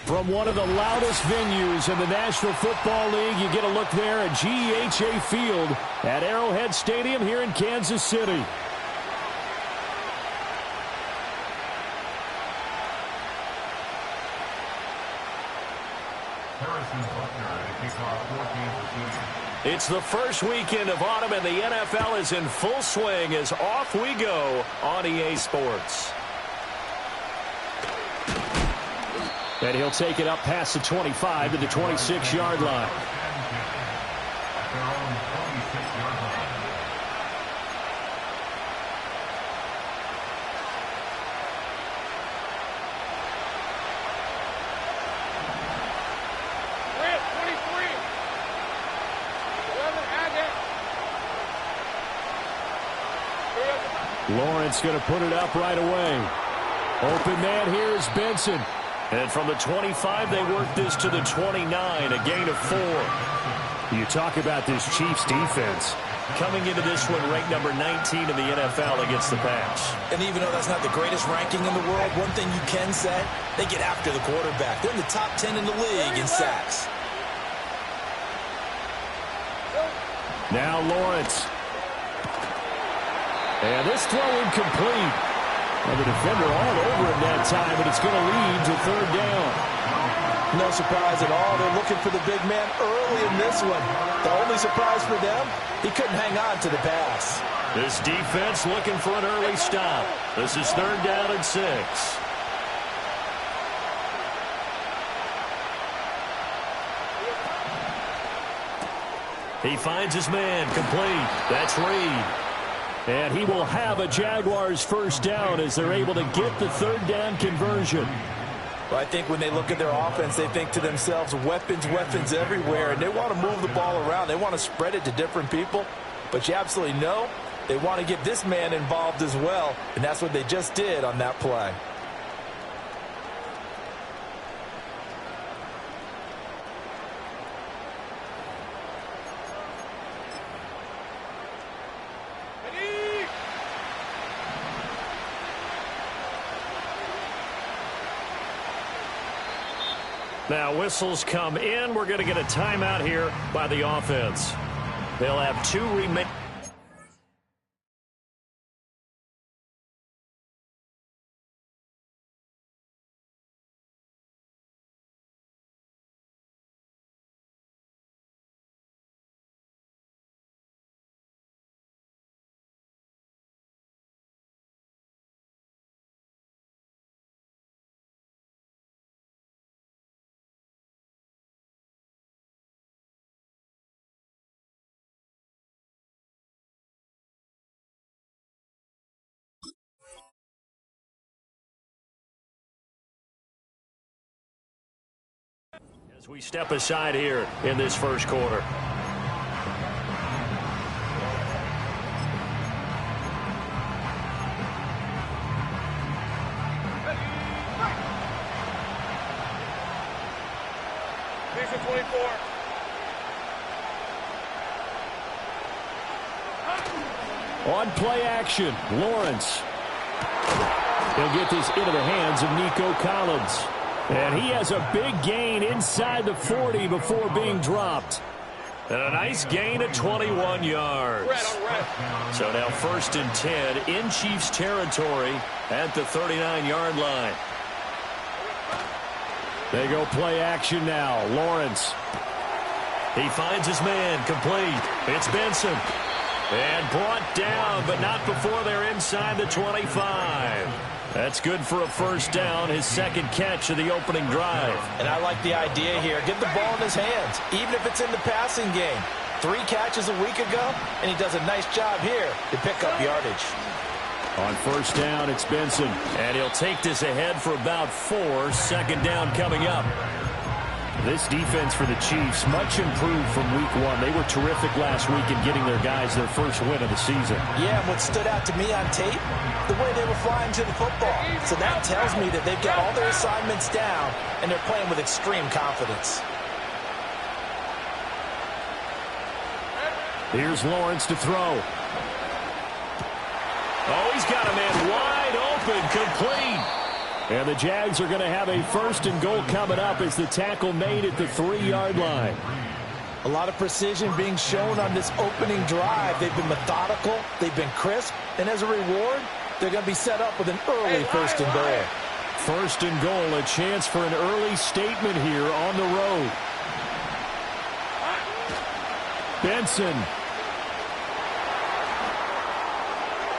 From one of the loudest venues in the National Football League, you get a look there at GEHA Field at Arrowhead Stadium here in Kansas City. It's the first weekend of autumn, and the NFL is in full swing as off we go on EA Sports. And he'll take it up past the 25 to the 26-yard line. Lawrence going to put it up right away. Open man here is Benson. And from the 25, they work this to the 29, a gain of 4. You talk about this Chiefs defense. Coming into this one, ranked number 19 in the NFL against the pass. And even though that's not the greatest ranking in the world, one thing you can say, they get after the quarterback. They're in the top 10 in the league in sacks. Now Lawrence. And this throw incomplete. And the defender all over him that time, and it's going to lead to third down. No surprise at all. They're looking for the big man early in this one. The only surprise for them, he couldn't hang on to the pass. This defense looking for an early stop. This is third down and 6. He finds his man, complete. That's Reed. And he will have a Jaguars first down as they're able to get the third down conversion. Well, I think when they look at their offense, they think to themselves, weapons, weapons everywhere, and they want to move the ball around. They want to spread it to different people, but you absolutely know they want to get this man involved as well, and that's what they just did on that play. Now whistles come in. We're going to get a timeout here by the offense. They'll have 2 remaining. As we step aside here in this first quarter. Season 24. On play action, Lawrence. He'll get this into the hands of Nico Collins. And he has a big gain inside the 40 before being dropped. And a nice gain of 21 yards. So now 1st and 10 in Chiefs territory at the 39-yard line. They go play action now. Lawrence. He finds his man, complete. It's Benson. And brought down, but not before they're inside the 25. That's good for a 1st down, his 2nd catch of the opening drive. And I like the idea here. Get the ball in his hands, even if it's in the passing game. 3 catches a week ago, and he does a nice job here to pick up yardage. On 1st down, it's Benson. And he'll take this ahead for about 4. 2nd down coming up. This defense for the Chiefs, much improved from week 1. They were terrific last week in getting their guys their first win of the season. Yeah, and what stood out to me on tape, the way they were flying to the football. So that tells me that they've got all their assignments down, and they're playing with extreme confidence. Here's Lawrence to throw. Oh, he's got a man wide open, complete. And the Jags are going to have a 1st and goal coming up as the tackle made at the 3-yard line. A lot of precision being shown on this opening drive. They've been methodical. They've been crisp. And as a reward, they're going to be set up with an early 1st and goal. 1st and goal, a chance for an early statement here on the road. Benson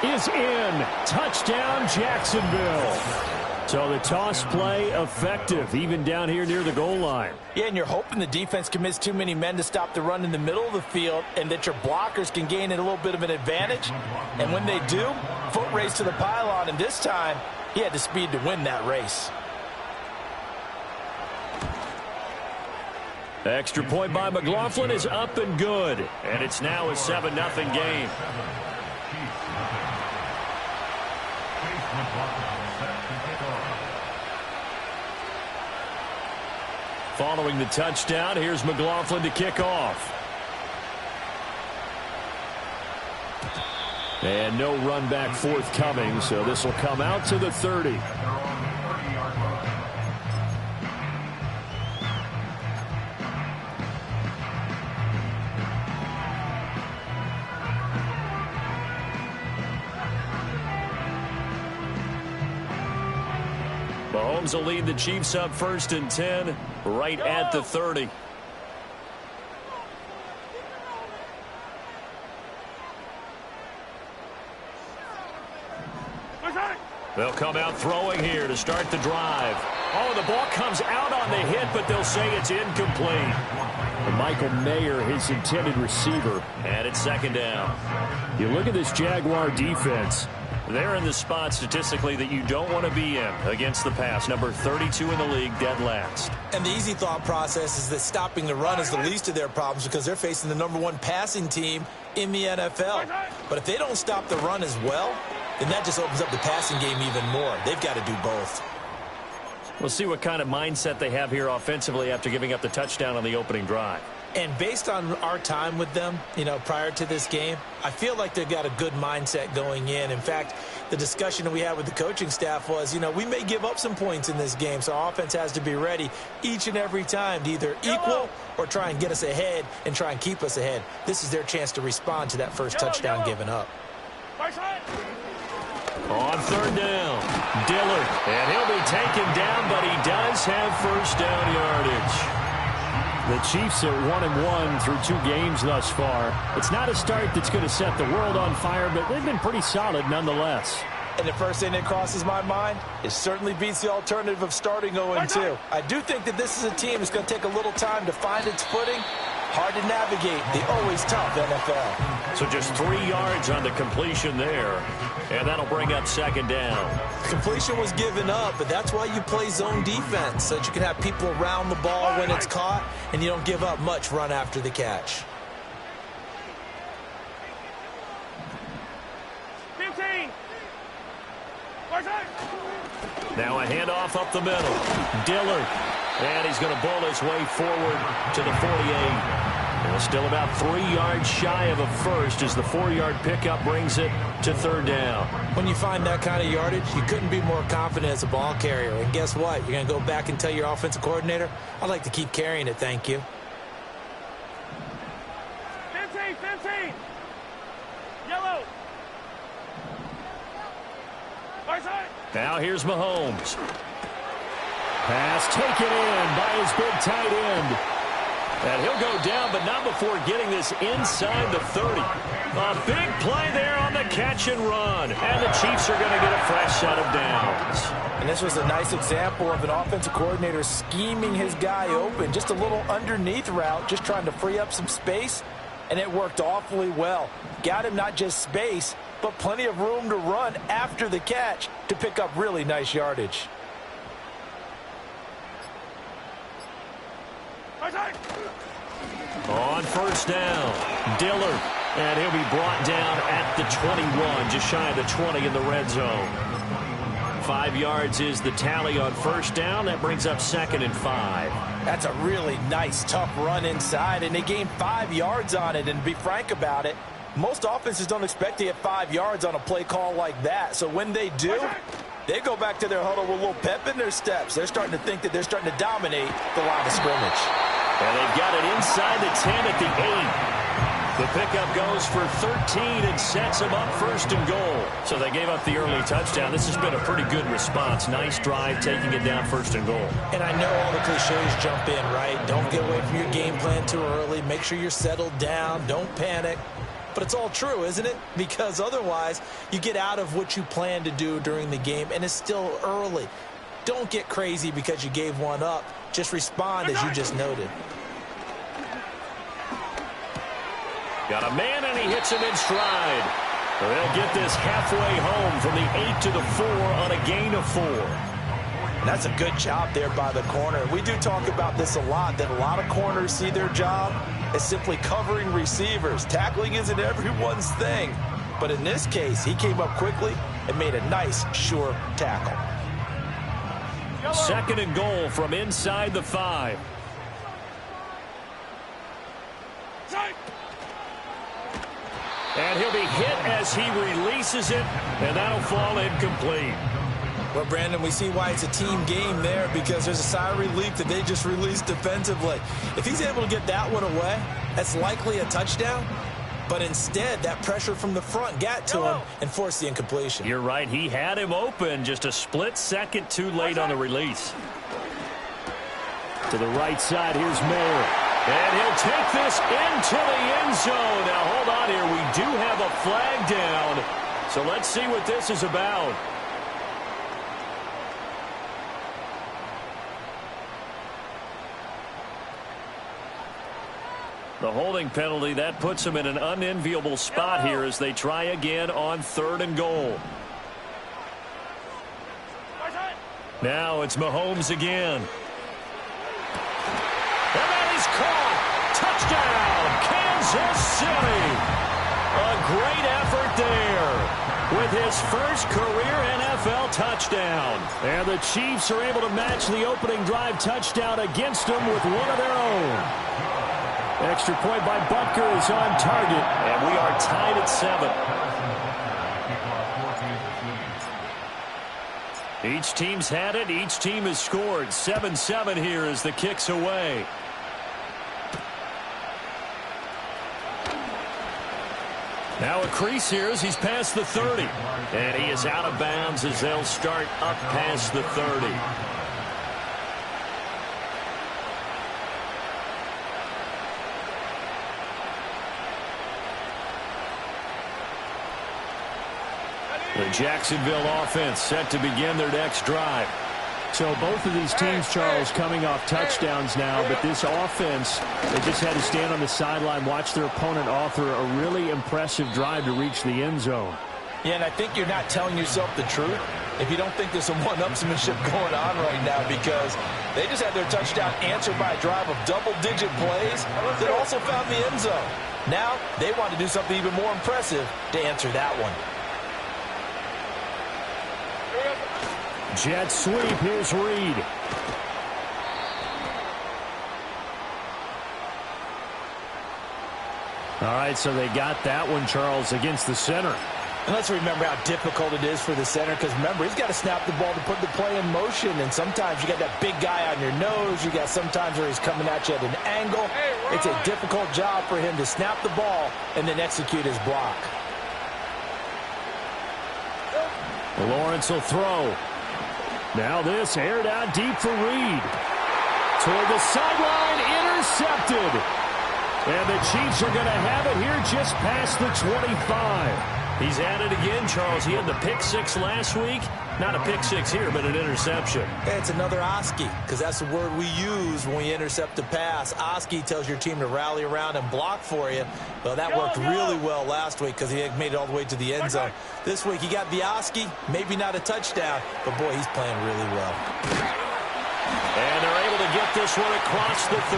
is in. Touchdown, Jacksonville. So the toss play effective, even down here near the goal line. Yeah, and you're hoping the defense commits too many men to stop the run in the middle of the field and that your blockers can gain a little bit of an advantage. And when they do, foot race to the pylon, and this time he had the speed to win that race. Extra point by McLaughlin is up and good. And it's now a 7-0 game. Following the touchdown, here's McLaughlin to kick off. And no run back forthcoming, so this will come out to the 30. Mahomes will lead the Chiefs up 1st and 10, right at the 30. They'll come out throwing here to start the drive. Oh, the ball comes out on the hit, but they'll say it's incomplete. And Michael Mayer, his intended receiver. And it's 2nd down. You look at this Jaguar defense. They're in the spot statistically that you don't want to be in against the pass. Number 32 in the league, dead last. And the easy thought process is that stopping the run is the least of their problems because they're facing the #1 passing team in the NFL. But if they don't stop the run as well, then that just opens up the passing game even more. They've got to do both. We'll see what kind of mindset they have here offensively after giving up the touchdown on the opening drive. And based on our time with them, prior to this game, I feel like they've got a good mindset going in. In fact, the discussion that we had with the coaching staff was, we may give up some points in this game, so our offense has to be ready each and every time to either equal or try and get us ahead and try and keep us ahead. This is their chance to respond to that first touchdown given up. On 3rd down, Dillard. And he'll be taken down, but he does have 1st down yardage. The Chiefs are 1-1 through 2 games thus far. It's not a start that's going to set the world on fire, but they've been pretty solid nonetheless. And the first thing that crosses my mind, it certainly beats the alternative of starting 0-2. I do think that this is a team that's going to take a little time to find its footing. Hard to navigate the always tough NFL. So just 3 yards on the completion there. And that'll bring up 2nd down. Completion was given up, but that's why you play zone defense, so that you can have people around the ball when it's caught, and you don't give up much run after the catch. 15. Now a handoff up the middle. Dillard. And he's going to bull his way forward to the 48. And still about 3 yards shy of a first as the 4-yard pickup brings it to 3rd down. When you find that kind of yardage, you couldn't be more confident as a ball carrier. And guess what? You're going to go back and tell your offensive coordinator, I'd like to keep carrying it, thank you. Now here's Mahomes. Pass taken in by his big tight end. And he'll go down, but not before getting this inside the 30. A big play there on the catch and run. And the Chiefs are going to get a fresh set of downs. And this was a nice example of an offensive coordinator scheming his guy open. Just a little underneath route, just trying to free up some space. And it worked awfully well. Got him not just space, but plenty of room to run after the catch to pick up really nice yardage. On first down, Dillard. And he'll be brought down at the 21, just shy of the 20 in the red zone. 5 yards is the tally on first down. That brings up 2nd and 5. That's a really nice, tough run inside, and they gained 5 yards on it. And to be frank about it, most offenses don't expect to get 5 yards on a play call like that. So when they do, they go back to their huddle with a little pep in their steps. They're starting to think that they're starting to dominate the line of scrimmage. And they've got it inside the 10 at the 8. The pickup goes for 13 and sets them up 1st and goal. So they gave up the early touchdown. This has been a pretty good response. Nice drive, taking it down 1st and goal. And I know all the cliches jump in, right? Don't get away from your game plan too early. Make sure you're settled down. Don't panic. But it's all true, isn't it? Because otherwise, you get out of what you plan to do during the game, and it's still early. Don't get crazy because you gave one up. Just respond as you just noted. Got a man, and he hits him in stride. They'll get this halfway home from the 8 to the 4 on a gain of 4. And that's a good job there by the corner. We do talk about this a lot, that a lot of corners see their job as simply covering receivers. Tackling isn't everyone's thing. But in this case, he came up quickly and made a nice, sure tackle. 2nd and goal from inside the 5. And he'll be hit as he releases it, and that'll fall incomplete. Well, Brandon, we see why it's a team game there, because there's a sigh of relief that they just released defensively. If he's able to get that one away, that's likely a touchdown. But instead, that pressure from the front got to him and forced the incompletion. You're right. He had him open, just a split second too late on the release. To the right side, here's Mayer. And he'll take this into the end zone. Now, hold on here. We do have a flag down. So let's see what this is about. The holding penalty, that puts them in an unenviable spot here as they try again on 3rd and goal. Now it's Mahomes again. And that is caught. Touchdown, Kansas City. A great effort there with his first career NFL touchdown. And the Chiefs are able to match the opening drive touchdown against them with one of their own. Extra point by Butker is on target, and we are tied at 7. Each team's had it. Each team has scored. 7-7 here as the kick's away. Now a crease here as he's past the 30. And he is out of bounds as they'll start up past the 30. The Jacksonville offense set to begin their next drive. So both of these teams, Charles, coming off touchdowns now, but this offense, they just had to stand on the sideline, watch their opponent author a really impressive drive to reach the end zone. Yeah, and I think you're not telling yourself the truth if you don't think there's some one-upsmanship going on right now, because they just had their touchdown answered by a drive of double-digit plays that also found the end zone. Now they want to do something even more impressive to answer that one. Jet sweep, here's Reed. All right, so they got that one, Charles, against the center. And let's remember how difficult it is for the center, because remember, he's got to snap the ball to put the play in motion, and sometimes you got that big guy on your nose. You got sometimes where he's coming at you at an angle. It's a difficult job for him to snap the ball and then execute his block. Lawrence will throw. Now this aired out deep for Reed. Toward the sideline, intercepted. And the Chiefs are going to have it here just past the 25. He's at it again, Charles. He had the pick six last week. Not a pick six here, but an interception. Hey, it's another Oski, because that's the word we use when we intercept a pass. Oski tells your team to rally around and block for you. Well, that worked really well last week because he had made it all the way to the end zone. This week, he got the Oski, maybe not a touchdown, but, boy, he's playing really well. And they're able to get this one across the 35.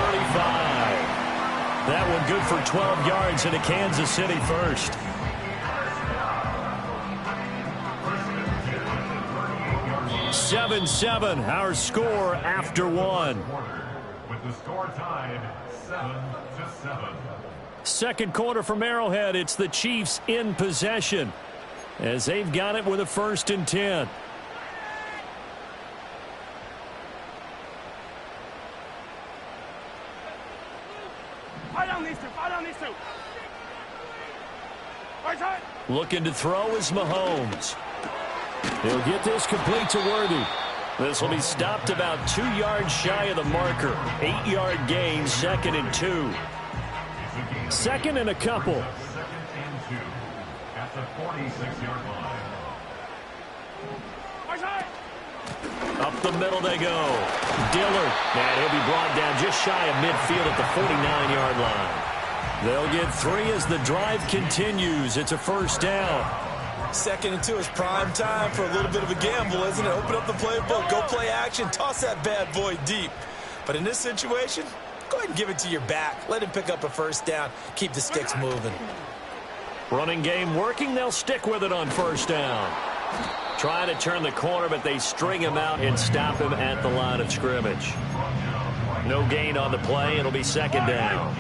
That one good for 12 yards into Kansas City first. Seven, our score after one. With the score tied 7-7. Second quarter from Arrowhead. It's the Chiefs in possession as they've got it with a 1st and 10. Fight on these two. Fight on these two. Right side. Looking to throw is Mahomes. He'll get this complete to Worthy. This will be stopped about 2 yards shy of the marker. 8-yard gain, 2nd and 2. 2nd and a couple. 2nd and 2 at the 46-yard line. Right side. Up the middle they go. Dillard. And he'll be brought down just shy of midfield at the 49-yard line. They'll get 3 as the drive continues. It's a 1st down. 2nd and 2 is prime time for a little bit of a gamble, isn't it? Open up the playbook, go play action, toss that bad boy deep. But in this situation, go ahead and give it to your back. Let him pick up a 1st down. Keep the sticks moving. Running game working. They'll stick with it on 1st down. Trying to turn the corner, but they string him out and stop him at the line of scrimmage. No gain on the play. It'll be 2nd down.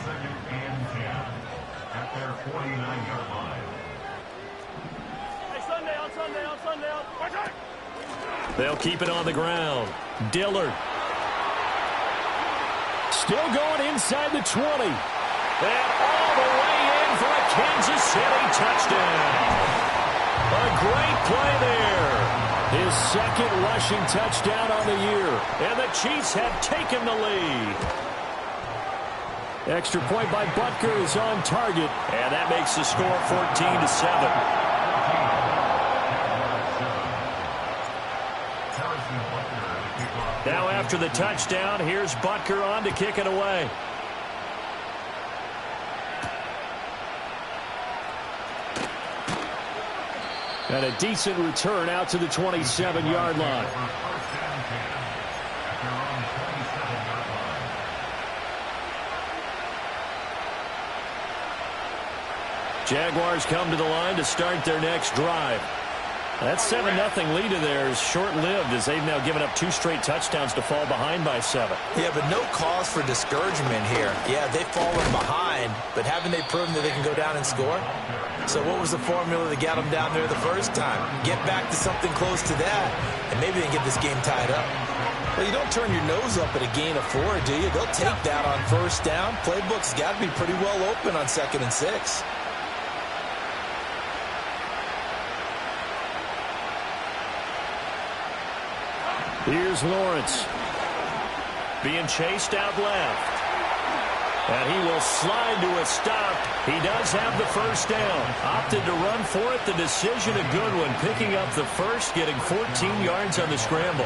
2nd and 10 at their 49-yard line. They'll keep it on the ground. Dillard. Still going inside the 20. And all the way in for a Kansas City touchdown. A great play there. His 2nd rushing touchdown on the year. And the Chiefs have taken the lead. Extra point by Butker is on target. And that makes the score 14-7. Now after the touchdown, here's Butker on to kick it away. And a decent return out to the 27-yard line. Jaguars come to the line to start their next drive. That 7-0 lead of theirs short-lived as they've now given up 2 straight touchdowns to fall behind by 7. Yeah, but no cause for discouragement here. Yeah, they've fallen behind, but haven't they proven that they can go down and score? So what was the formula that got them down there the first time? Get back to something close to that, and maybe they can get this game tied up. Well, you don't turn your nose up at a gain of 4, do you? They'll take that on 1st down. Playbook's got to be pretty well open on 2nd and 6. Here's Lawrence. Being chased out left. And he will slide to a stop. He does have the 1st down. Opted to run for it. The decision a good one. Picking up the 1st, getting 14 yards on the scramble.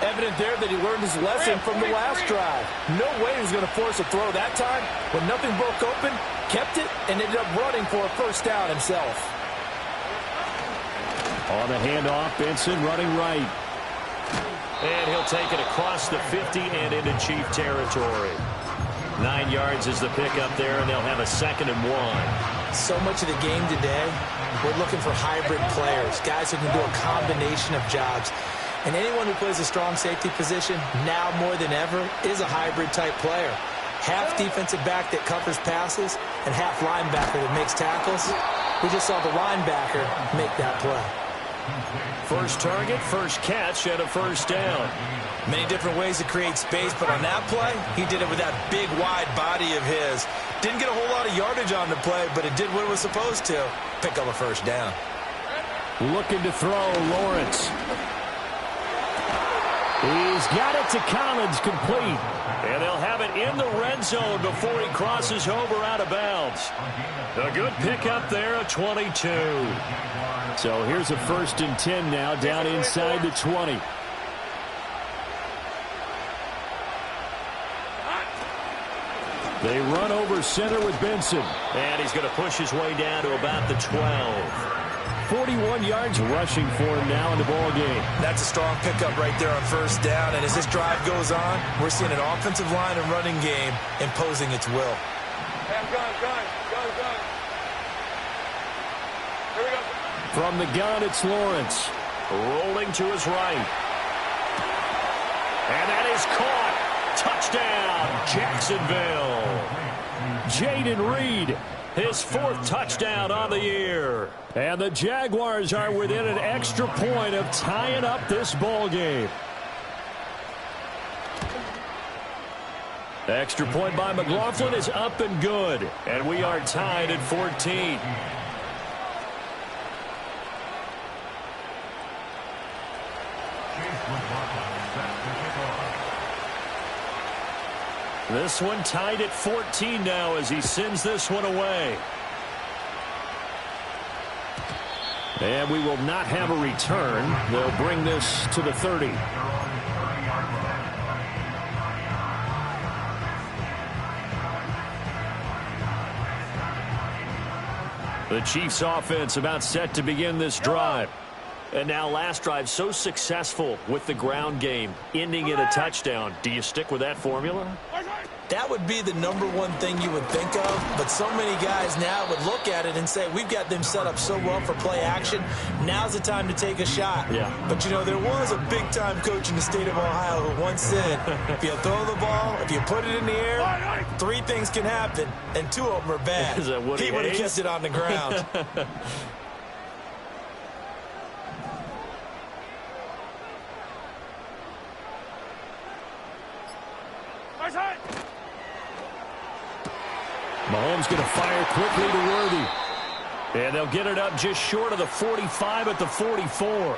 Evident there that he learned his lesson from the last drive. No way he was going to force a throw that time. When nothing broke open, kept it, and ended up running for a 1st down himself. On the handoff, Benson running right. And he'll take it across the 50 and into Chief territory. 9 yards is the pickup there, and they'll have a 2nd and 1. So much of the game today, we're looking for hybrid players, guys who can do a combination of jobs. And anyone who plays a strong safety position, now more than ever, is a hybrid-type player. Half defensive back that covers passes, and half linebacker that makes tackles. We just saw the linebacker make that play. First target, first catch, and a 1st down. Many different ways to create space, but on that play, he did it with that big, wide body of his. Didn't get a whole lot of yardage on the play, but it did what it was supposed to. Pick up a 1st down. Looking to throw, Lawrence. He's got it to Collins, complete. And they'll have it in the red zone before he crosses over out of bounds. A good pickup there, a 22. So here's a 1st and 10 now, down inside the 20. They run over center with Benson. And he's going to push his way down to about the 12. 41 yards rushing for him now in the ball game. That's a strong pickup right there on 1st down. And as this drive goes on, we're seeing an offensive line and running game imposing its will. Hey, I'm gun. Here we go. From the gun, it's Lawrence. Rolling to his right. And that is caught. Touchdown, Jacksonville. Jaden Reed, his 4th touchdown on the year. And the Jaguars are within an extra point of tying up this ball game. Extra point by McLaughlin is up and good. And we are tied at 14. This one tied at 14 now as he sends this one away. And we will not have a return. They'll bring this to the 30. The Chiefs offense about set to begin this drive. And now last drive so successful with the ground game, ending in a touchdown. Do you stick with that formula? That would be the #1 thing you would think of, but so many guys now would look at it and say, we've got them set up so well for play action. Now's the time to take a shot. Yeah. But, you know, there was a big-time coach in the state of Ohio who once said, if you throw the ball, if you put it in the air, 3 things can happen, and 2 of them are bad. Is that Woody He would have Hayes? kept it on the ground. Mahomes going to fire quickly to Worthy. And they'll get it up just short of the 45 at the 44.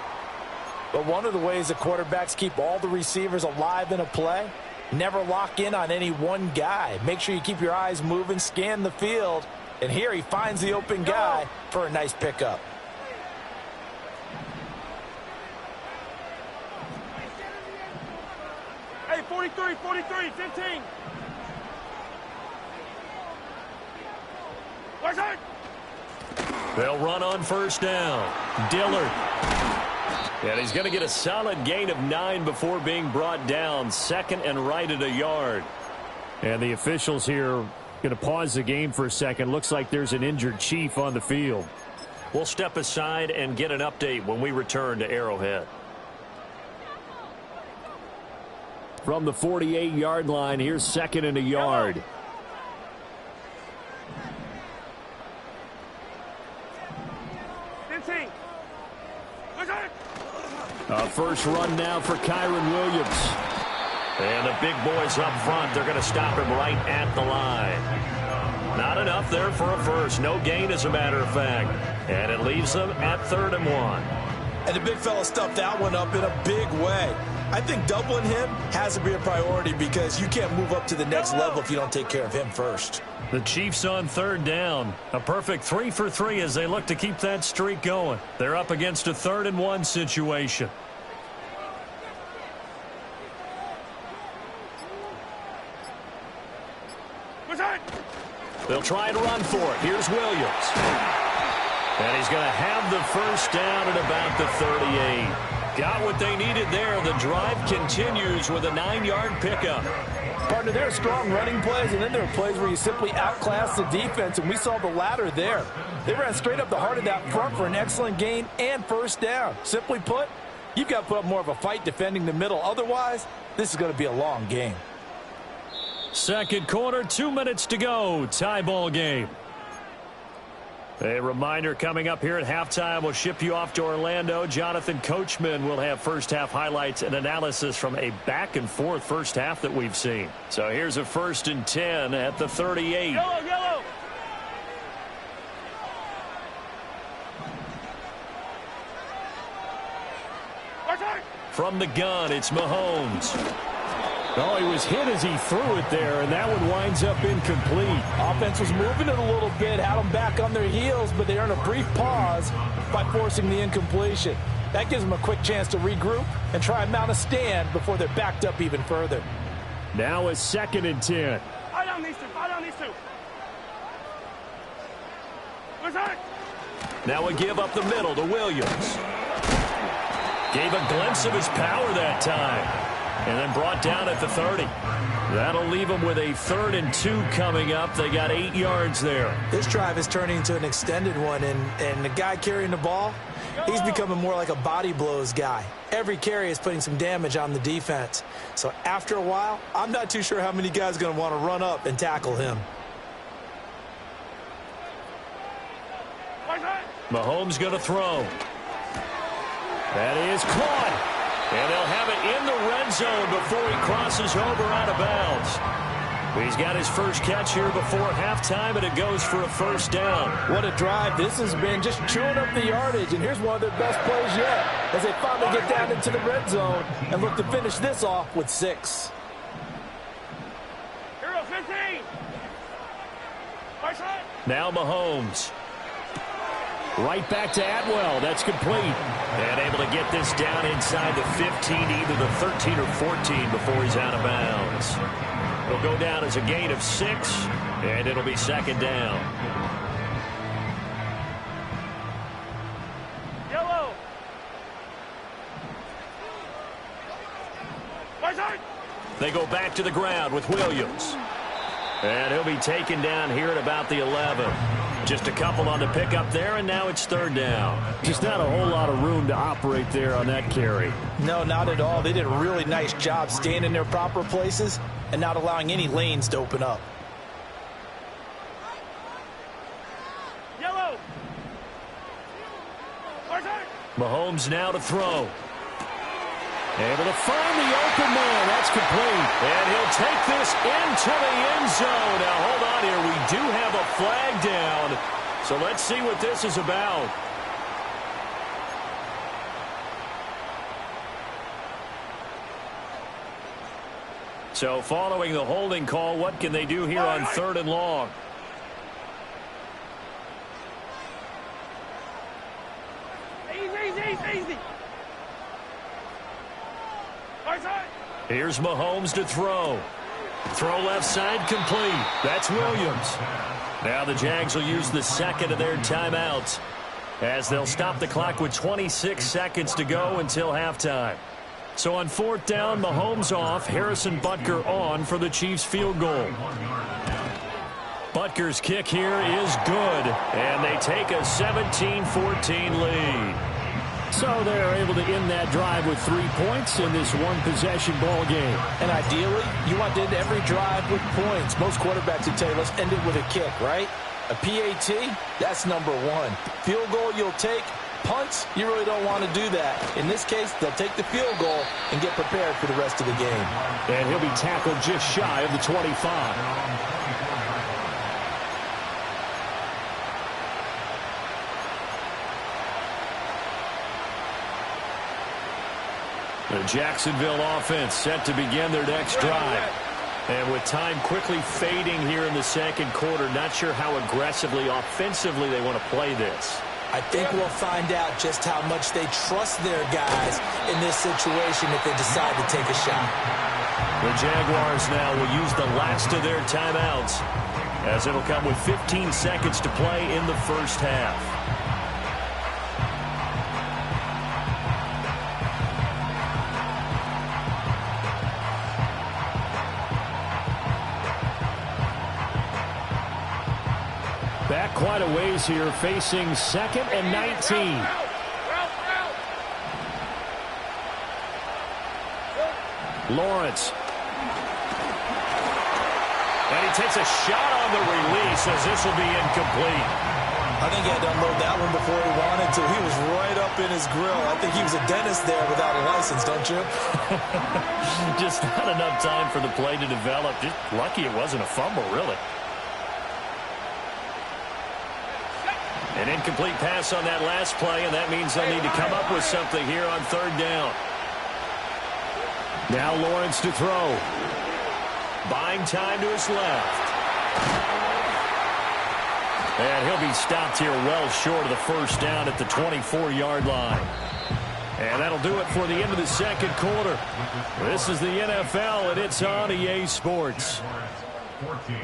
But one of the ways that quarterbacks keep all the receivers alive in a play, never lock in on any one guy. Make sure you keep your eyes moving, scan the field. And here he finds the open guy for a nice pickup. Hey, 43, 15. Where's it? They'll run on 1st down. Dillard. And he's going to get a solid gain of 9 before being brought down. 2nd and right at a yard. And the officials here going to pause the game for a second. Looks like there's an injured Chief on the field. We'll step aside and get an update when we return to Arrowhead. From the 48-yard line, here's 2nd and a yard. First run now for Kyron Williams. And the big boys up front, they're going to stop him right at the line. Not enough there for a first. No gain, as a matter of fact. And it leaves them at 3rd and 1. And the big fella stuffed that one up in a big way. I think doubling him has to be a priority because you can't move up to the next level if you don't take care of him first. The Chiefs on 3rd down. A perfect 3 for 3 as they look to keep that streak going. They're up against a 3rd and 1 situation. They'll try and run for it. Here's Williams. And he's going to have the 1st down at about the 38. Got what they needed there. The drive continues with a 9-yard pickup. Partner, there are strong running plays, and then there are plays where you simply outclass the defense, and we saw the latter there. They ran straight up the heart of that front for an excellent gain and 1st down. Simply put, you've got to put up more of a fight defending the middle. Otherwise, this is going to be a long game. 2nd quarter, 2 minutes to go. Tie ball game. A reminder coming up here at halftime. We'll ship you off to Orlando. Jonathan Coachman will have first-half highlights and analysis from a back-and-forth first half that we've seen. So here's a 1st and 10 at the 38. Yellow. From the gun, it's Mahomes. Oh, he was hit as he threw it there, and that one winds up incomplete. Offense was moving it a little bit, had them back on their heels, but they earned a brief pause by forcing the incompletion. That gives them a quick chance to regroup and try and mount a stand before they're backed up even further. Now a 2nd and 10. Fire down these two. Fire down these two. Where's that? Now a give up the middle to Williams. Gave a glimpse of his power that time. And then brought down at the 30. That'll leave them with a 3rd and 2 coming up. They got 8 yards there. This drive is turning into an extended one, and the guy carrying the ball, he's becoming more like a body blows guy. Every carry is putting some damage on the defense. So after a while, I'm not too sure how many guys are going to want to run up and tackle him. Mahomes going to throw. That is caught. And they'll have it in the red zone before he crosses over out of bounds. He's got his first catch here before halftime, and it goes for a 1st down. What a drive this has been, just chewing up the yardage. And here's one of their best plays yet as they finally get down into the red zone and look to finish this off with 6. Hero 15. Now Mahomes. Right back to Atwell. That's complete. And able to get this down inside the 15, either the 13 or 14 before he's out of bounds. It'll go down as a gain of 6, and it'll be 2nd down. Yellow. They go back to the ground with Williams. And he'll be taken down here at about the 11. Just a couple on the pickup there, and now it's 3rd down. Just not a whole lot of room to operate there on that carry. No, not at all. They did a really nice job staying in their proper places and not allowing any lanes to open up. Yellow. Mahomes now to throw. Able to find the open man. That's complete. And he'll take this into the end zone. Now, hold on here. We do have a flag down. So let's see what this is about. So following the holding call, what can they do here on 3rd and long? Easy. Here's Mahomes to throw. Throw left side complete. That's Williams. Now the Jags will use the 2nd of their timeouts as they'll stop the clock with 26 seconds to go until halftime. So on 4th down, Mahomes off, Harrison Butker on for the Chiefs field goal. Butker's kick here is good, and they take a 17-14 lead. So they're able to end that drive with 3 points in this one-possession ball game. And ideally, you want to end every drive with points. Most quarterbacks would tell you, let's end it with a kick, right? A PAT, that's number 1. Field goal you'll take. Punts, you really don't want to do that. In this case, they'll take the field goal and get prepared for the rest of the game. And he'll be tackled just shy of the 25. The Jacksonville offense set to begin their next drive. And with time quickly fading here in the 2nd quarter, not sure how aggressively, offensively they want to play this. I think we'll find out just how much they trust their guys in this situation if they decide to take a shot. The Jaguars now will use the last of their timeouts as it'll come with 15 seconds to play in the 1st half. Back quite a ways here, facing 2nd and 19. Lawrence. And he takes a shot on the release as this will be incomplete. I think he had to unload that one before he wanted to. He was right up in his grill. I think he was a dentist there without a license, don't you? Just not enough time for the play to develop. Just lucky it wasn't a fumble, really. An incomplete pass on that last play, and that means they'll need to come up with something here on 3rd down. Now Lawrence to throw. Buying time to his left. And he'll be stopped here well short of the first down at the 24-yard line. And that'll do it for the end of the second quarter. This is the NFL, and it's on EA Sports. 14.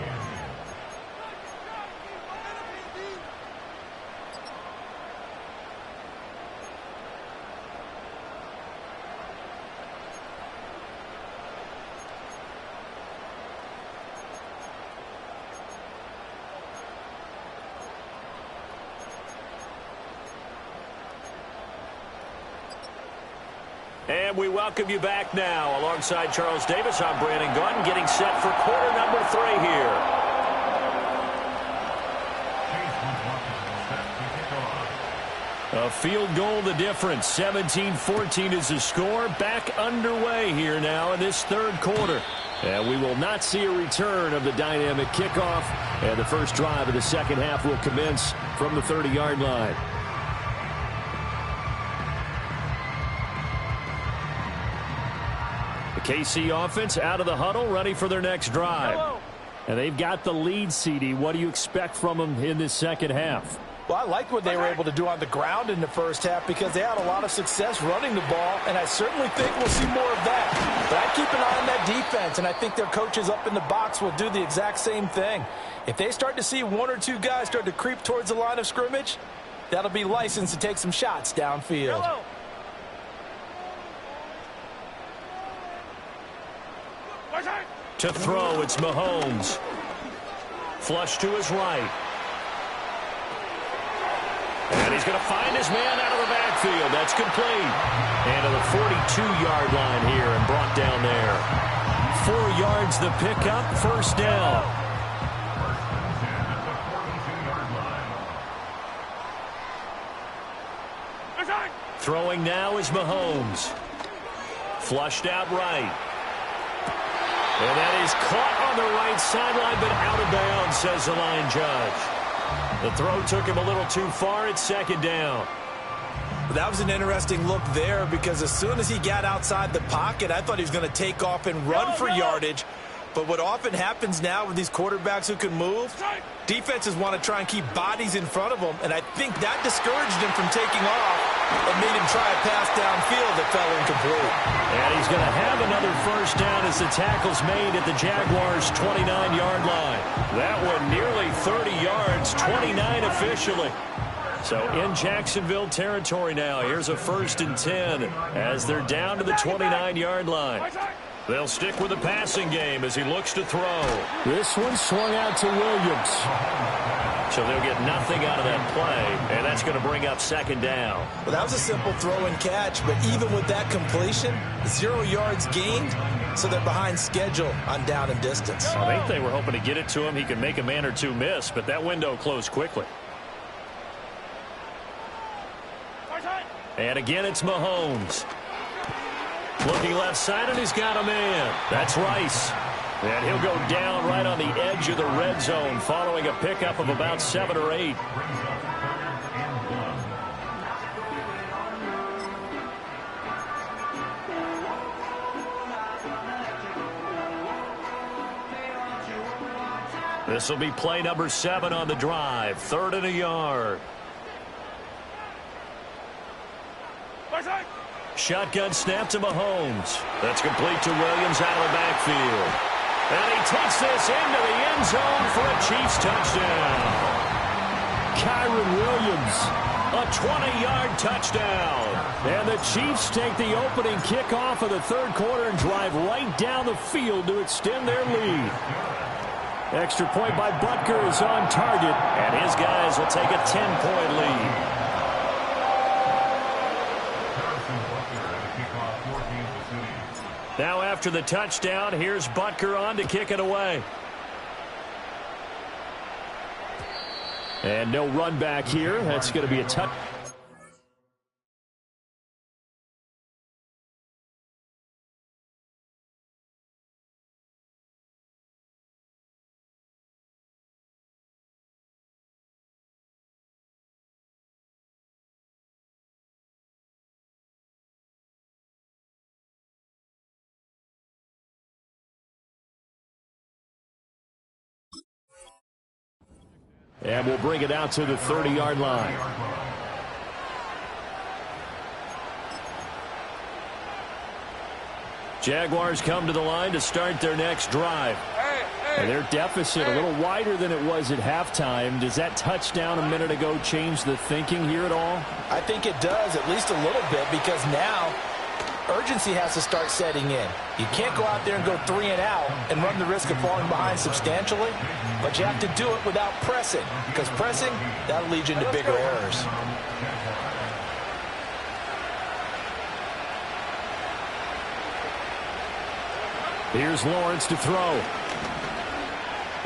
And we welcome you back now. Alongside Charles Davis, I'm Brandon Gunn, getting set for quarter number 3 here. A field goal the difference. 17-14 is the score. Back underway here now in this third quarter. And we will not see a return of the dynamic kickoff. And the first drive of the second half will commence from the 30-yard line. KC offense out of the huddle, ready for their next drive. And they've got the lead, CD. What do you expect from them in this second half? Well, I liked what they were able to do on the ground in the first half because they had a lot of success running the ball, and I certainly think we'll see more of that. But I keep an eye on that defense, and I think their coaches up in the box will do the exact same thing. If they start to see one or two guys start to creep towards the line of scrimmage, that'll be licensed to take some shots downfield. To throw, it's Mahomes. Flush to his right. And he's going to find his man out of the backfield. That's complete. And to the 42-yard line here and brought down there. 4 yards the pickup, first down. Throwing now is Mahomes. Flushed out right. And that is caught on the right sideline, but out of bounds, says the line judge. The throw took him a little too far. It's second down. That was an interesting look there because as soon as he got outside the pocket, I thought he was going to take off and run for yardage. But what often happens now with these quarterbacks who can move, defenses want to try and keep bodies in front of them, and I think that discouraged him from taking off and made him try a pass downfield that fell incomplete. And he's going to have another first down as the tackle's made at the Jaguars' 29-yard line. That one nearly 30 yards, 29 officially. So in Jacksonville territory now. Here's a 1st and 10 as they're down to the 29-yard line. They'll stick with the passing game as he looks to throw. This one swung out to Williams. So they'll get nothing out of that play, and that's going to bring up second down. Well, that was a simple throw and catch, but even with that completion, 0 yards gained, so they're behind schedule on down and distance. I think they were hoping to get it to him. He could make a man or two miss, but that window closed quickly. And again, it's Mahomes. Looking left side, and he's got a man. That's Rice. And he'll go down right on the edge of the red zone following a pickup of about 7 or 8. This will be play number 7 on the drive. 3rd and a yard. Shotgun snap to Mahomes. That's complete to Williams out of the backfield. And he takes this into the end zone for a Chiefs touchdown. Kyron Williams. A 20-yard touchdown. And the Chiefs take the opening kickoff of the third quarter and drive right down the field to extend their lead. Extra point by Butker is on target. And his guys will take a 10-point lead. Now after the touchdown, here's Butker on to kick it away. And no run back here. That's going to be a touch. And we'll bring it out to the 30-yard line. Jaguars come to the line to start their next drive. And their deficit a little wider than it was at halftime. Does that touchdown a minute ago change the thinking here at all? I think it does, at least a little bit, because now urgency has to start setting in. You can't go out there and go 3 and out and run the risk of falling behind substantially, but you have to do it without pressing, because pressing, that'll lead you into bigger errors. Here's Lawrence to throw.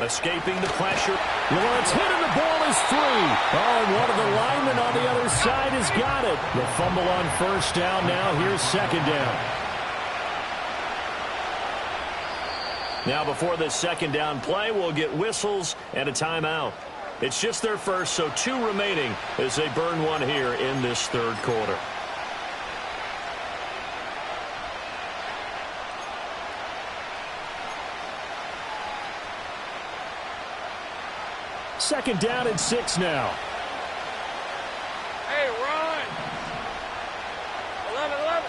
Escaping the pressure. Lawrence hit and the ball is free. Oh, and one of the linemen on the other side has got it. The fumble on first down now. Here's second down. Now before this second down play, we'll get whistles and a timeout. It's just their first, so 2 remaining as they burn one here in this third quarter. Second down and 6 now. Hey, run. 11.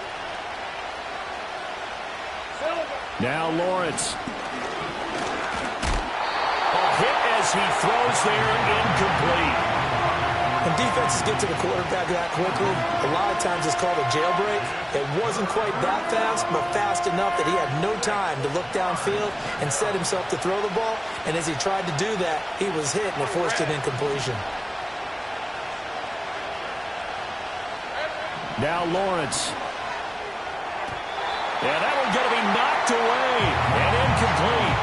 Silver. Now Lawrence. A hit as he throws there, incomplete. When defenses get to the quarterback that quickly, a lot of times it's called a jailbreak. It wasn't quite that fast, but fast enough that he had no time to look downfield and set himself to throw the ball. And as he tried to do that, he was hit and it forced an incompletion. Now Lawrence. And that one's going to be knocked away and incomplete.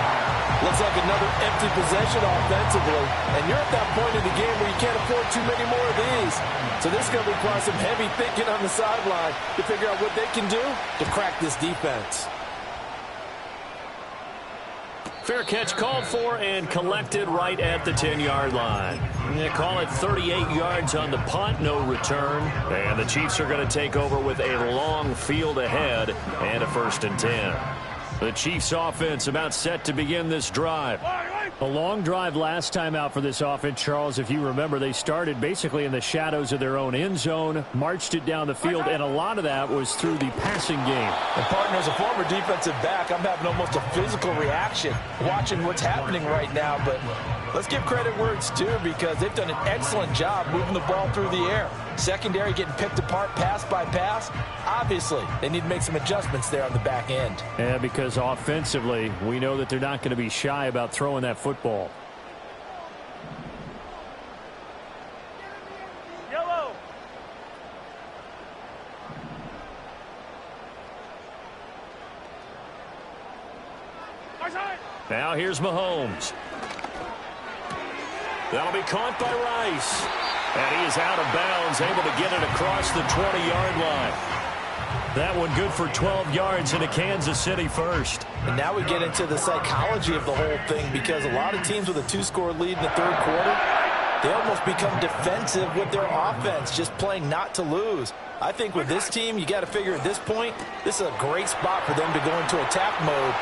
Looks like another empty possession offensively. And you're at that point in the game where you can't afford too many more of these. So this is going to require some heavy thinking on the sideline to figure out what they can do to crack this defense. Fair catch called for and collected right at the 10-yard line. They call it 38 yards on the punt, no return. And the Chiefs are going to take over with a long field ahead and a 1st and 10. The Chiefs offense about set to begin this drive. A long drive last time out for this offense, Charles. If you remember, they started basically in the shadows of their own end zone, marched it down the field, and a lot of that was through the passing game. And partner, as a former defensive back, I'm having almost a physical reaction watching what's happening right now. But let's give credit where it's due, because they've done an excellent job moving the ball through the air. Secondary getting picked apart pass by pass. Obviously, they need to make some adjustments there on the back end. Yeah, because offensively, we know that they're not going to be shy about throwing that football. Yellow. Now here's Mahomes. That'll be caught by Rice. And he is out of bounds, able to get it across the 20-yard line. That one good for 12 yards into Kansas City first. And now we get into the psychology of the whole thing, because a lot of teams with a 2-score lead in the third quarter, they almost become defensive with their offense, just playing not to lose. I think with this team, you got to figure at this point, this is a great spot for them to go into attack mode,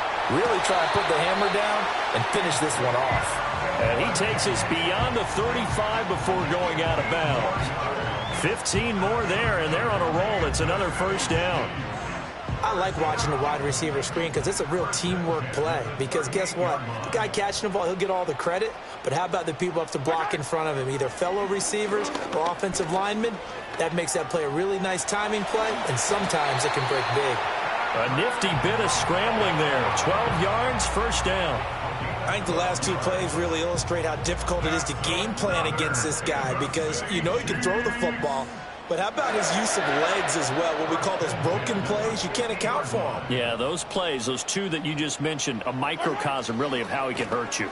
really try and put the hammer down and finish this one off. And he takes us beyond the 35 before going out of bounds. 15 more there, and they're on a roll. It's another first down. I like watching the wide receiver screen because it's a real teamwork play. Because guess what? The guy catching the ball, he'll get all the credit. But how about the people who have to block in front of him, either fellow receivers or offensive linemen? That makes that play a really nice timing play, and sometimes it can break big. A nifty bit of scrambling there. 12 yards, first down. I think the last 2 plays really illustrate how difficult it is to game plan against this guy, because you know he can throw the football. But how about his use of legs as well? What we call those broken plays, you can't account for them. Yeah, those plays, those 2 that you just mentioned, a microcosm really of how he can hurt you.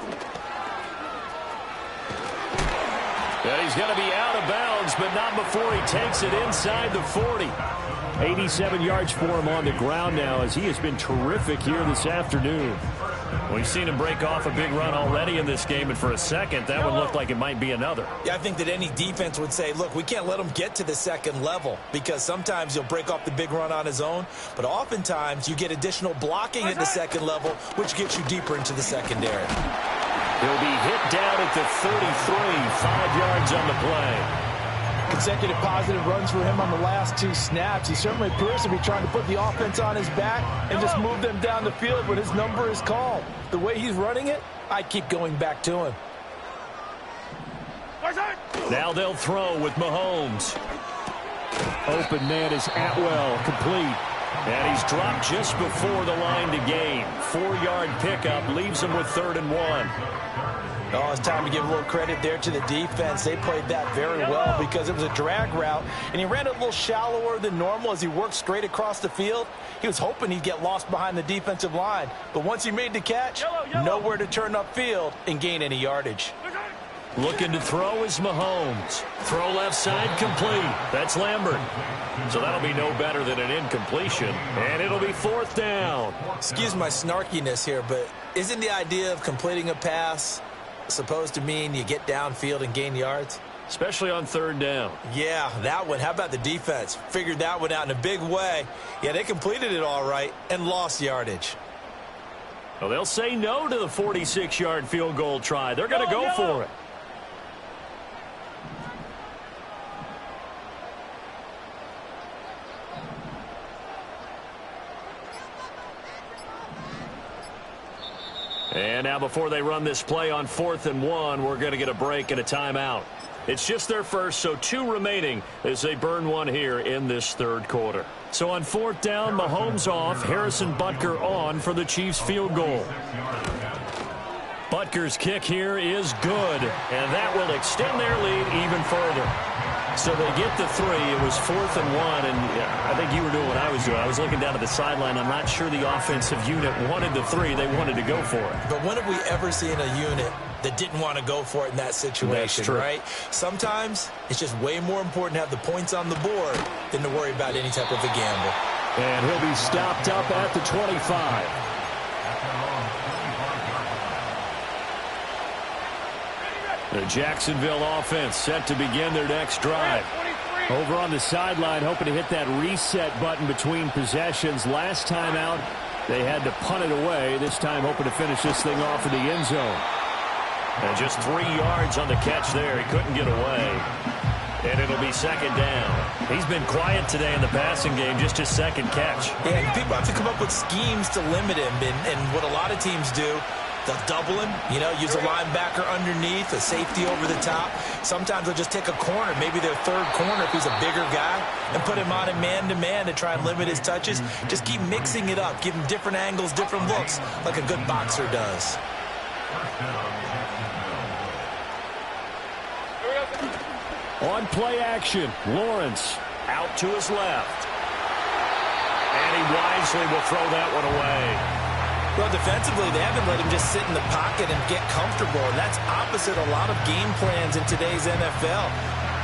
And he's going to be out of bounds, but not before he takes it inside the 40. 87 yards for him on the ground now, as he has been terrific here this afternoon. We've seen him break off a big run already in this game, and for a second, that one looked like it might be another. Yeah, I think that any defense would say, look, we can't let him get to the second level, because sometimes he'll break off the big run on his own, but oftentimes you get additional blocking at the second level, which gets you deeper into the secondary. He'll be hit down at the 33, 5 yards on the play. Consecutive positive runs for him on the last 2 snaps. He certainly appears to be trying to put the offense on his back and just move them down the field when his number is called. The way he's running it, I'd keep going back to him. Now they'll throw with Mahomes. Open man is Atwell, complete. And he's dropped just before the line to gain. 4-yard pickup leaves him with 3rd and 1. Oh, it's time to give a little credit there to the defense. They played that very well because it was a drag route, and he ran it a little shallower than normal as he worked straight across the field. He was hoping he'd get lost behind the defensive line, but once he made the catch, nowhere to turn upfield and gain any yardage. Looking to throw is Mahomes. Throw left side complete. That's Lambert. So that'll be no better than an incompletion, and it'll be 4th down. Excuse my snarkiness here, but isn't the idea of completing a pass supposed to mean you get downfield and gain yards? Especially on 3rd down. Yeah, that one. How about the defense? Figured that one out in a big way. Yeah, they completed it all right and lost yardage. Well, they'll say no to the 46-yard field goal try. They're going to go for it. And now before they run this play on 4th and 1, we're going to get a break and a timeout. It's just their first, so 2 remaining as they burn one here in this 3rd quarter. So on 4th down, Mahomes off, Harrison Butker on for the Chiefs field goal. Butker's kick here is good, and that will extend their lead even further. So they get the 3. It was 4th and 1, and I think you were doing what I was doing. I was looking down at the sideline. I'm not sure the offensive unit wanted the 3. They wanted to go for it. But when have we ever seen a unit that didn't want to go for it in that situation, right? Sometimes it's just way more important to have the points on the board than to worry about any type of a gamble. And he'll be stopped up at the 25. The Jacksonville offense set to begin their next drive. Over on the sideline, hoping to hit that reset button between possessions. Last time out, they had to punt it away. This time, hoping to finish this thing off in the end zone. And just 3 yards on the catch there. He couldn't get away. And it'll be 2nd down. He's been quiet today in the passing game, just his 2nd catch. Yeah, people have to come up with schemes to limit him. And what a lot of teams do, they'll double him, use a linebacker underneath, a safety over the top. Sometimes they'll just take a corner, maybe their 3rd corner if he's a bigger guy, and put him on a man-to-man to try and limit his touches. Just keep mixing it up, give him different angles, different looks, like a good boxer does. On play action, Lawrence Out to his left. And he wisely will throw that one away. Well, defensively, they haven't let him just sit in the pocket and get comfortable, and that's opposite a lot of game plans in today's NFL.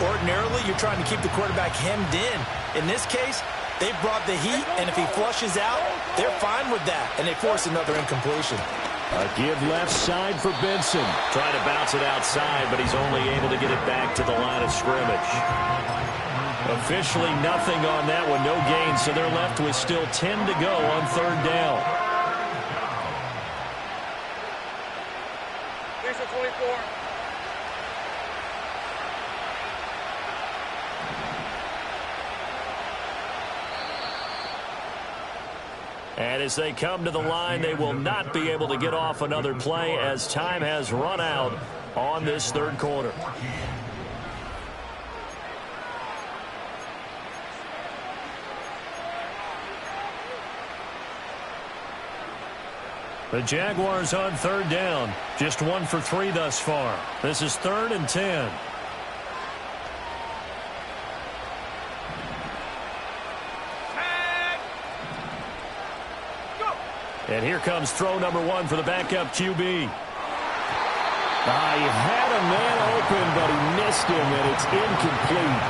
Ordinarily, you're trying to keep the quarterback hemmed in. In this case, they brought the heat, and if he flushes out, they're fine with that, and they force another incompletion. A give left side for Benson. Trying to bounce it outside, but he's only able to get it back to the line of scrimmage. Officially nothing on that one, no gain, so they're left with still 10 to go on 3rd down. Here's the 24. And as they come to the line, they will not be able to get off another play as time has run out on this 3rd quarter. The Jaguars on 3rd down. Just 1 for 3 thus far. This is 3rd and 10. And here comes throw number 1 for the backup QB. He had a man open, but he missed him, and it's incomplete.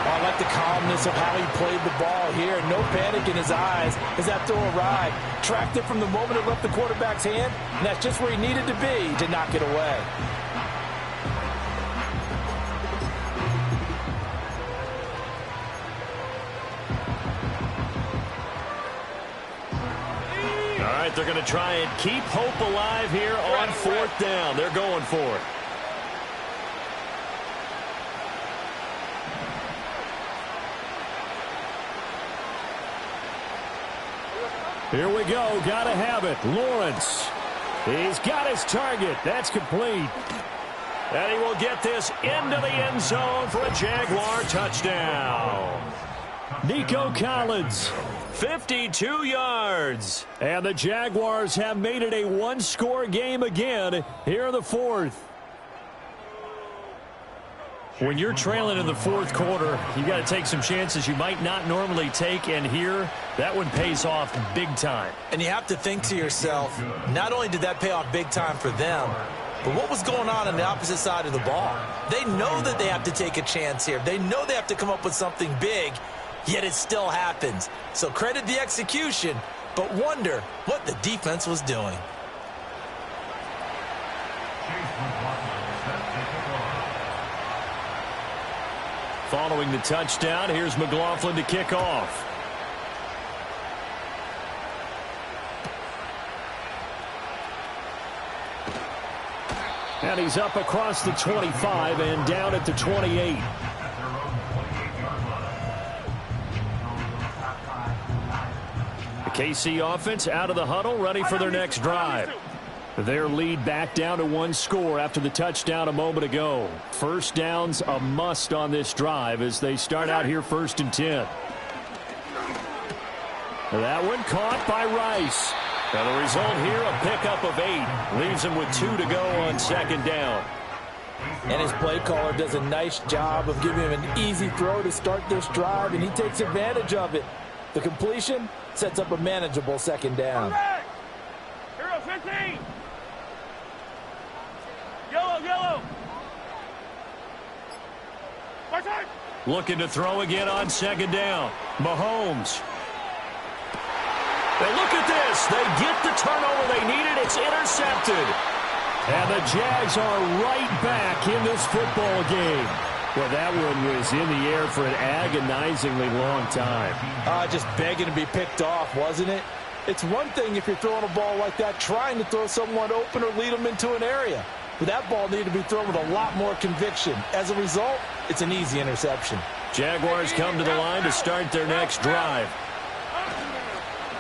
I like the calmness of how he played the ball here. No panic in his eyes as that throw arrived. Tracked it from the moment it left the quarterback's hand, and that's just where he needed to be to knock it away. right, they're going to try and keep hope alive here on 4th down. They're going for it. Here we go. Got to have it. Lawrence. He's got his target. That's complete. And he will get this into the end zone for a Jaguar touchdown. Nico Collins. 52 yards. And the Jaguars have made it a one-score game again here in the 4th. When you're trailing in the 4th quarter, you got to take some chances you might not normally take, and here, that one pays off big time. And you have to think to yourself, not only did that pay off big time for them, but what was going on the opposite side of the ball? They know that they have to take a chance here. They know they have to come up with something big, yet it still happens. So credit the execution, but wonder what the defense was doing. Following the touchdown, here's McLaughlin to kick off. And he's up across the 25 and down at the 28. The KC offense out of the huddle, ready for their next drive. Their lead back down to one score after the touchdown a moment ago. First down's a must on this drive as they start out here 1st and 10. That one caught by Rice. Now the result here, a pickup of 8. Leaves him with 2 to go on 2nd down. And his play caller does a nice job of giving him an easy throw to start this drive, and he takes advantage of it. The completion sets up a manageable 2nd down. Hero 15. Yellow. Looking to throw again on 2nd down. Mahomes. And look at this. They get the turnover they needed. It's intercepted. And the Jags are right back in this football game. Well, that one was in the air for an agonizingly long time. Just begging to be picked off, wasn't it? It's one thing if you're throwing a ball like that, trying to throw someone open or lead them into an area. But that ball needed to be thrown with a lot more conviction. As a result, it's an easy interception. Jaguars come to the line to start their next drive.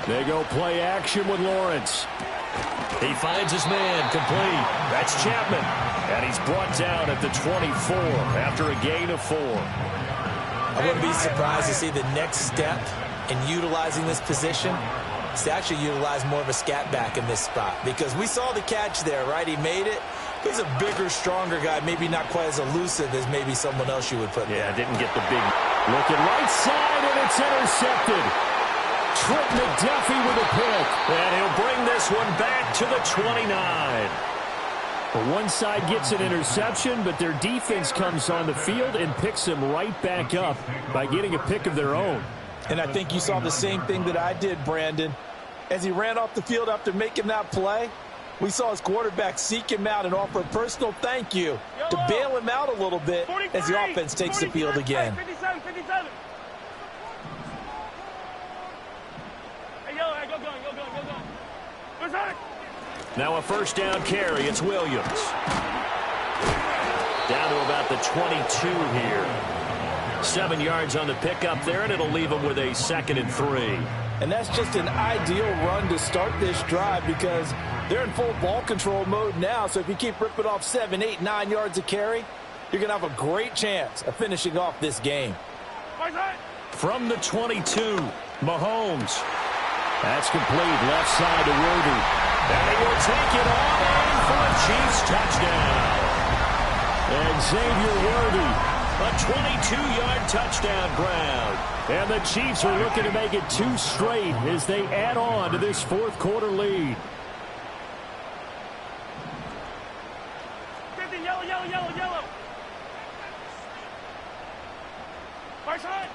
They go play action with Lawrence. He finds his man, complete. That's Chapman. And he's brought down at the 24 after a gain of 4. I wouldn't be surprised to see the next step in utilizing this position is to actually utilize more of a scat back in this spot. Because we saw the catch there, right? He made it. He's a bigger, stronger guy, maybe not quite as elusive as maybe someone else you would put there. Yeah, didn't get the big. Looking right side, and it's intercepted. Trent McDuffie with a pick. And he'll bring this one back to the 29. Well, one side gets an interception, but their defense comes on the field and picks them right back up by getting a pick of their own. And I think you saw the same thing that I did, Brandon. As he ran off the field after making that play, we saw his quarterback seek him out and offer a personal thank you to bail him out a little bit as the offense takes the field again. 57. Hey, yellow, go. Where's that? Now a first down carry. It's Williams. Down to about the 22 here. 7 yards on the pickup there, and it'll leave him with a 2nd and 3. And that's just an ideal run to start this drive because they're in full ball control mode now. So if you keep ripping off 7, 8, 9 yards of carry, you're going to have a great chance of finishing off this game. From the 22, Mahomes. That's complete. Left side to Worthy. And he will take it all in for a Chiefs touchdown. And Xavier Worthy. A 22-yard touchdown grab. And the Chiefs are looking to make it 2 straight as they add on to this 4th quarter lead. 50, yellow. Far side.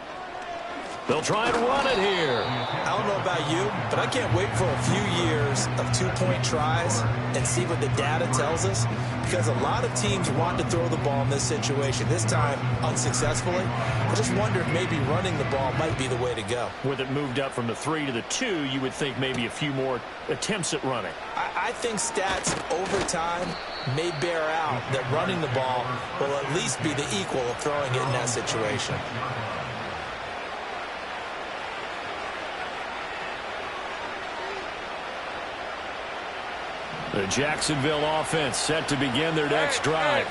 They'll try and run it here. I don't know about you, but I can't wait for a few years of two-point tries and see what the data tells us, because a lot of teams want to throw the ball in this situation, this time unsuccessfully. I just wonder if maybe running the ball might be the way to go. With it moved up from the 3 to the 2, you would think maybe a few more attempts at running. I think stats over time may bear out that running the ball will at least be the equal of throwing it in that situation. The Jacksonville offense set to begin their next drive.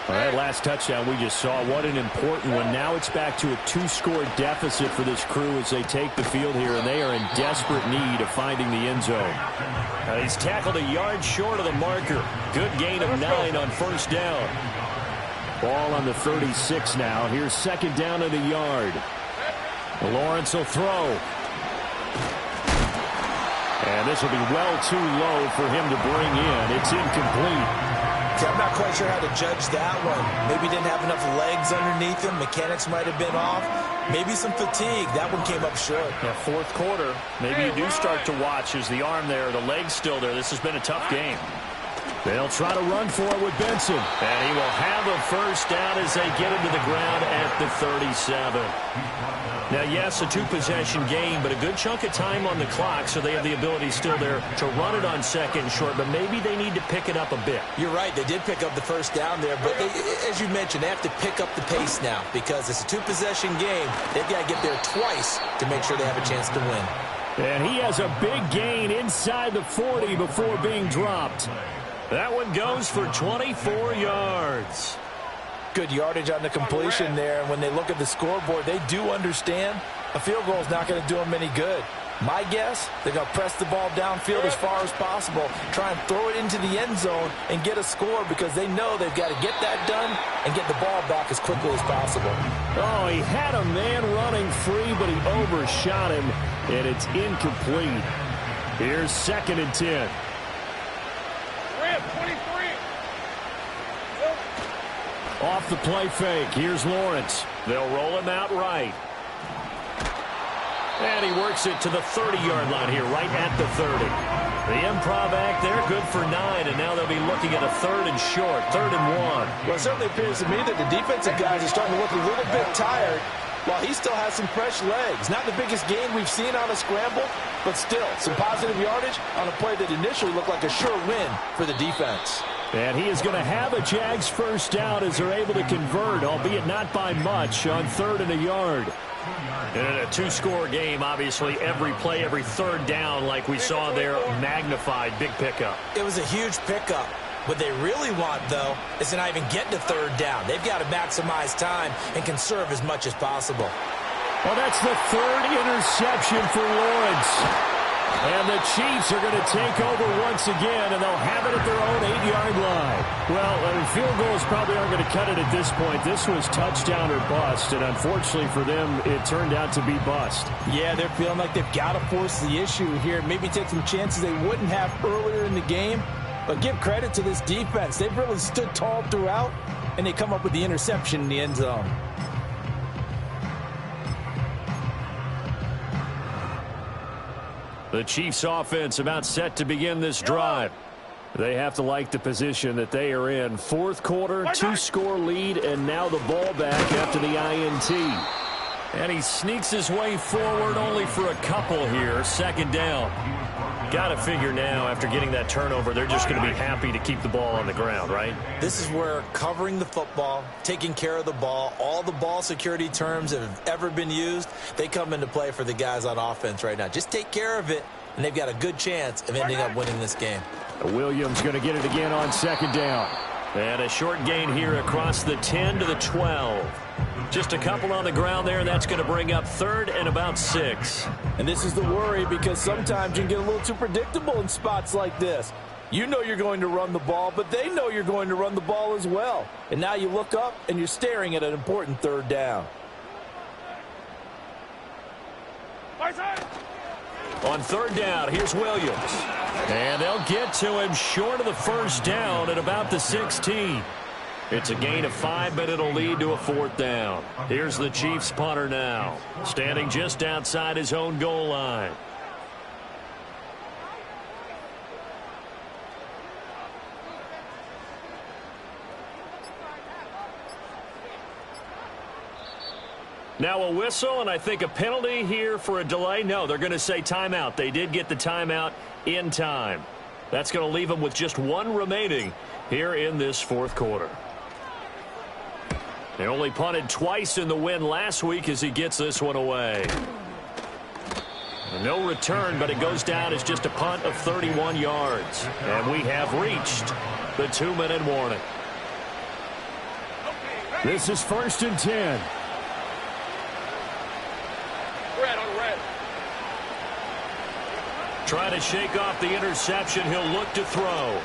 All right, last touchdown we just saw. What an important one. Now it's back to a 2-score deficit for this crew as they take the field here, and they are in desperate need of finding the end zone. He's tackled a yard short of the marker. Good gain of 9 on first down. Ball on the 36 now. Here's second down and a yard. Lawrence will throw. And this will be well too low for him to bring in. It's incomplete. See, I'm not quite sure how to judge that one. Maybe he didn't have enough legs underneath him. Mechanics might have been off. Maybe some fatigue. That one came up short. Yeah, fourth quarter. Maybe you do start to watch as the arm there, the leg's still there. This has been a tough game. They'll try to run for it with Benson. And he will have a first down as they get him to the ground at the 37. Now, yes, a 2-possession game, but a good chunk of time on the clock, so they have the ability still there to run it on second and short, but maybe they need to pick it up a bit. You're right. They did pick up the first down there, but as you mentioned, they have to pick up the pace now because it's a 2-possession game. They've got to get there twice to make sure they have a chance to win. And he has a big gain inside the 40 before being dropped. That one goes for 24 yards. Good yardage on the completion there, and when they look at the scoreboard, they do understand a field goal is not going to do them any good. My guess, they're going to press the ball downfield as far as possible, try and throw it into the end zone and get a score because they know they've got to get that done and get the ball back as quickly as possible. Oh, he had a man running free, but he overshot him, and it's incomplete. Here's second and 10. 23. Off the play fake. Here's Lawrence. They'll roll him out right. And he works it to the 30-yard line here, right at the 30. The improv act there, good for 9, and now they'll be looking at a 3rd and short, 3rd and 1. Well, it certainly appears to me that the defensive guys are starting to look a little bit tired while he still has some fresh legs. Not the biggest gain we've seen on a scramble, but still some positive yardage on a play that initially looked like a sure win for the defense. And he is going to have a Jags first down as they're able to convert, albeit not by much, on 3rd and a yard. And in a 2-score game, obviously, every play, every 3rd down, like we saw there, magnified, big pickup. It was a huge pickup. What they really want, though, is to not even get to 3rd down. They've got to maximize time and conserve as much as possible. Well, that's the 3rd interception for Lawrence. And the Chiefs are going to take over once again, and they'll have it at their own 8-yard line. Well, field goals probably aren't going to cut it at this point. This was touchdown or bust, and unfortunately for them, it turned out to be bust. Yeah, they're feeling like they've got to force the issue here. Maybe take some chances they wouldn't have earlier in the game. But give credit to this defense. They've really stood tall throughout, and they come up with the interception in the end zone. The Chiefs offense about set to begin this drive. They have to like the position that they are in. 4th quarter, 2-score lead, and now the ball back after the INT. And he sneaks his way forward only for a couple here. 2nd down. Got to figure now, after getting that turnover, they're just going to be happy to keep the ball on the ground, right? This is where covering the football, taking care of the ball, all the ball security terms that have ever been used, they come into play for the guys on offense right now. Just take care of it, and they've got a good chance of ending up winning this game. Williams going to get it again on 2nd down. And a short gain here across the 10 to the 12. Just a couple on the ground there, and that's going to bring up 3rd and about 6. And this is the worry because sometimes you can get a little too predictable in spots like this. You know you're going to run the ball, but they know you're going to run the ball as well. And now you look up, and you're staring at an important 3rd down. On 3rd down, here's Williams. And they'll get to him short of the first down at about the 16. It's a gain of 5, but it'll lead to a 4th down. Here's the Chiefs punter now, standing just outside his own goal line. Now a whistle, and I think a penalty here for a delay. No, they're going to say timeout. They did get the timeout in time. That's going to leave them with just 1 remaining here in this 4th quarter. They only punted twice in the win last week as he gets this one away. No return, but it goes down as just a punt of 31 yards. And we have reached the 2-minute warning. This is 1st and 10. Red on red. Trying to shake off the interception. He'll look to throw.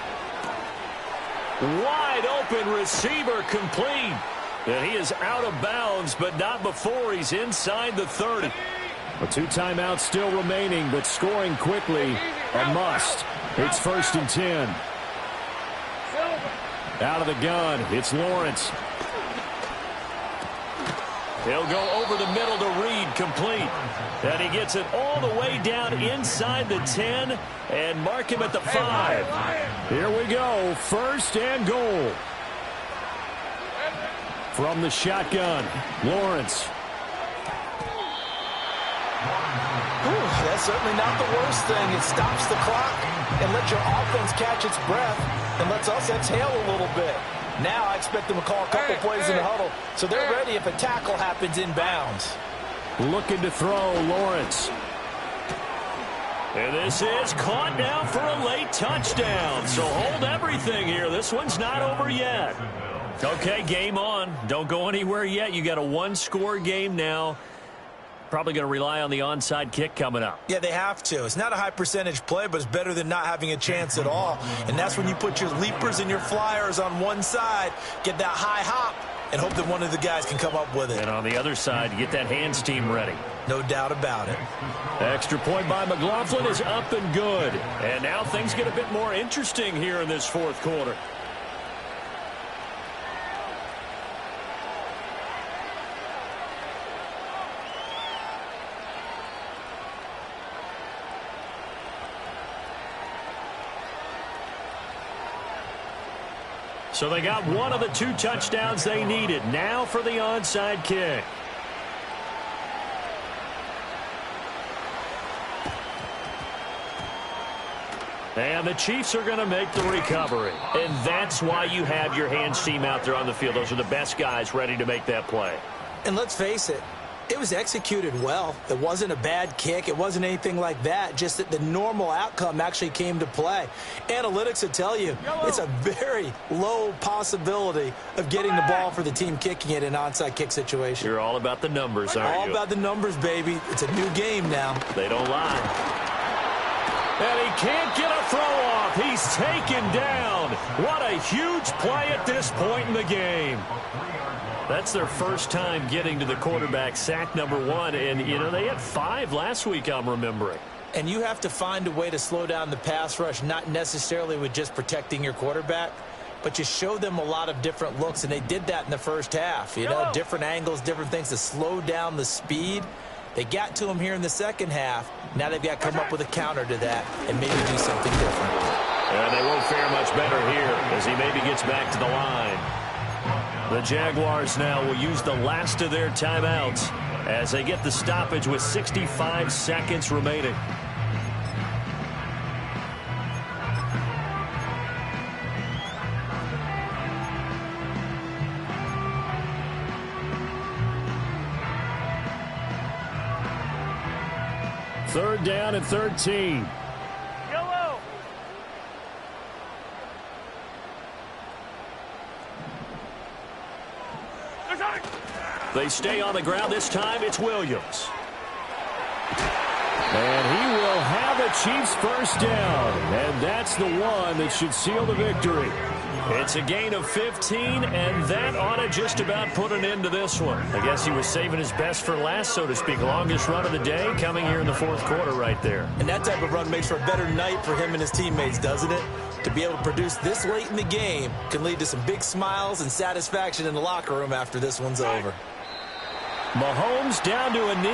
Wide open receiver complete. And he is out of bounds, but not before he's inside the 30. 2 timeouts still remaining, but scoring quickly a must. It's 1st and 10. Out of the gun, it's Lawrence. He'll go over the middle to Reed, complete. And he gets it all the way down inside the 10 and mark him at the 5. Here we go, 1st and goal. From the shotgun, Lawrence. That's certainly not the worst thing. It stops the clock and lets your offense catch its breath and lets us exhale a little bit. Now I expect them to call a couple plays in the huddle, so they're ready if a tackle happens inbounds. Looking to throw, Lawrence. And this is caught now for a late touchdown. So hold everything here. This one's not over yet. Okay, game on. Don't go anywhere yet. You got a 1-score game now. Probably going to rely on the onside kick coming up. Yeah, they have to. It's not a high percentage play, but it's better than not having a chance at all. And that's when you put your leapers and your flyers on one side, get that high hop, and hope that one of the guys can come up with it. And on the other side, get that hands team ready. No doubt about it. Extra point by McLaughlin is up and good. And now things get a bit more interesting here in this 4th quarter. So they got one of the 2 touchdowns they needed. Now for the onside kick. And the Chiefs are going to make the recovery. And that's why you have your hands team out there on the field. Those are the best guys ready to make that play. And let's face it, it was executed well. It wasn't a bad kick. It wasn't anything like that. Just that the normal outcome actually came to play. Analytics will tell you it's a very low possibility of getting the ball for the team kicking it in an onside kick situation. You're all about the numbers, aren't you? All about the numbers, baby. It's a new game now. They don't lie. And he can't get a throw off. He's taken down. What a huge play at this point in the game. That's their first time getting to the quarterback, sack number 1. And, you know, they had 5 last week, I'm remembering. And you have to find a way to slow down the pass rush, not necessarily with just protecting your quarterback, but you show them a lot of different looks, and they did that in the first half. You know, different angles, different things to slow down the speed. They got to him here in the second half. Now they've got to come up with a counter to that and maybe do something different. And they won't fare much better here as he maybe gets back to the line. The Jaguars now will use the last of their timeouts as they get the stoppage with 65 seconds remaining. Third down and 13. Yellow. They stay on the ground. This time it's Williams. And he will have a Chiefs first down. And that's the one that should seal the victory. It's a gain of 15, and that ought to just about put an end to this one. I guess he was saving his best for last, so to speak. Longest run of the day coming here in the 4th quarter right there. And that type of run makes for a better night for him and his teammates, doesn't it? to be able to produce this late in the game can lead to some big smiles and satisfaction in the locker room after this one's over. Mahomes down to a knee.